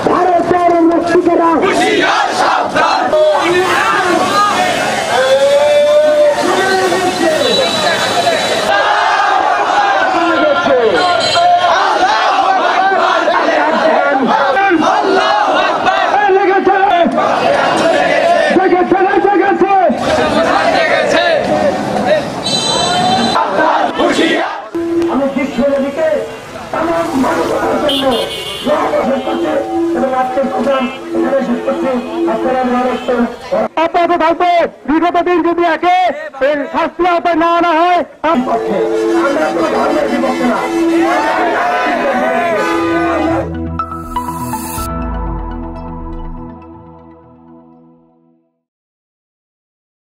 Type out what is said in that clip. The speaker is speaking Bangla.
ভারতের মুক্তিকেরা আমি বিশ্বনবীকে তাম মানবতার জন্য এবং আজকের প্রোগ্রাম এখানে শেষ করছি। আপনারা থাকবে বিগত দিন যদি একে শাস্তি আওতায় না আনা হয় আমরা কোনো ধর্মের বিপক্ষে না।